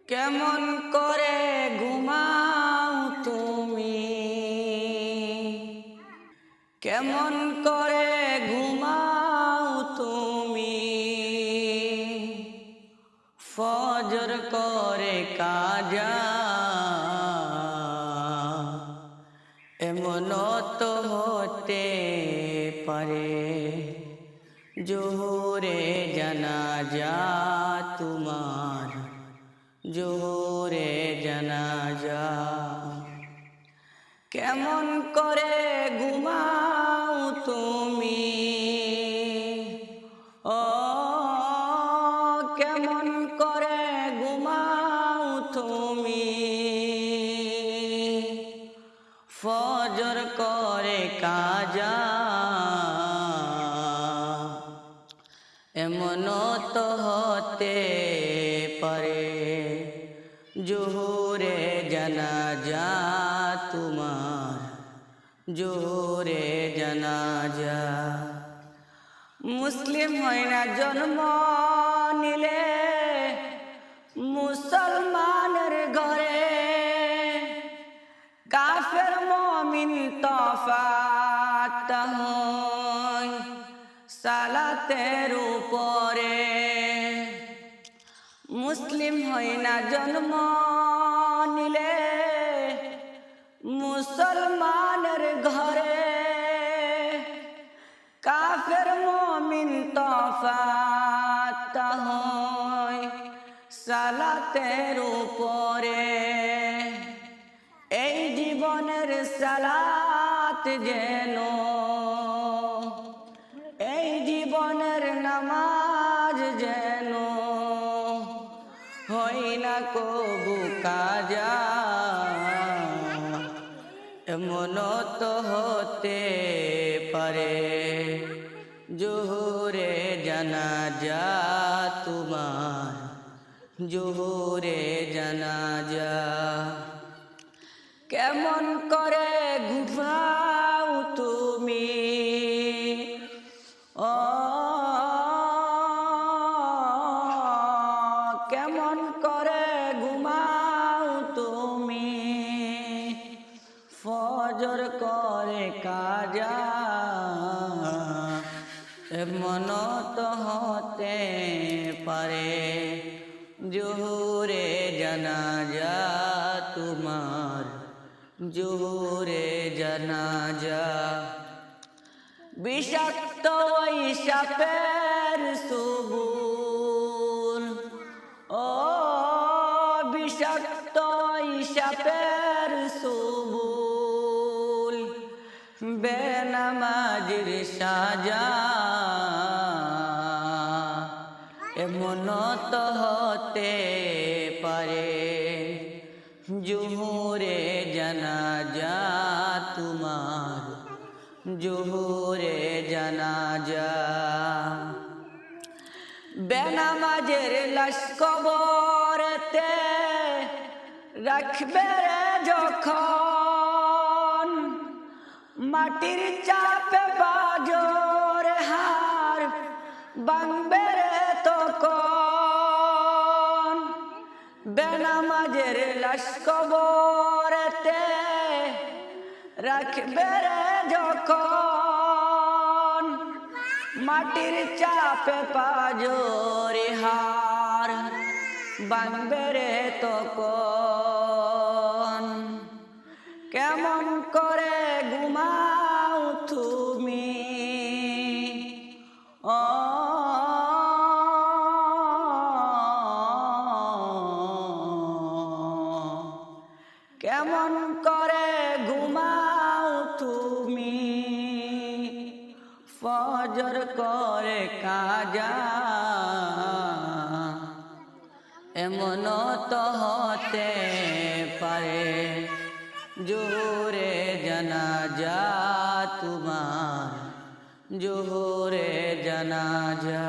কেমন করে ঘুমাও তুমি, কেমন করে ঘুমাও তুমি, ফজর করে কাজা এমন তো হতে পারে জোহরে জানাজা তোমার, জোহরে জানাজা। কেমন করে ঘুমাও তুমি, ও কেমন করে ঘুমাও তুমি, ফজর করে কাজা এমন তো হতে পারে জোহরে জানাজা তোমার, জোহরে জানাজা। মুসলিম হয় না জন্ম নিলে মুসলমানের ঘরে, কাফের মুমিন তফাত হয় সালাতের উপরে। মুসলিম হয় না জন্ম নিলে মুসলমানের ঘরে, কাফের মুমিন তফাত হয় সালাতের উপরে। এই জীবনের সালাত যেন, এই জীবনের নামাজ যেন হয় না কবু কাজা এমন তো হতে পারে জোহরে জানাজা তোমার, জোহরে জানাজা। কেমন করে ঘুমাও তুমি, ও কেমন করে ঘুমাও তুমি, ফজর করে কাজা এমন তো হতে পারে জোহরে জানাজা তোমার, জোহরে জানাজা। বিষাক্ত ওই সাপের সুবুল, ও বিষাক্ত ওই সাপের সুবুল, বেনামাজির সাজা এমন তো হতে পারে জোহরে জানাজা তোমার, জোহরে জানাজা। বেনামাজের লাশ কবরেতে রাখবে যখন, মাটির চাপে বাজর হার ভাঙবে তখন। বেনামাজের লাশ কবরেতে রাখবে যখন, মাটির চাপে পাজর হার ভাঙবে তখন। কেমন করে ঘুমাও তুমি, ও কেমন করে ঘুমাও তুমি, ফজর করে কাজা এমন তো হতে পারে জোহরে জানাজা তোমার, জোহরে জানাজা।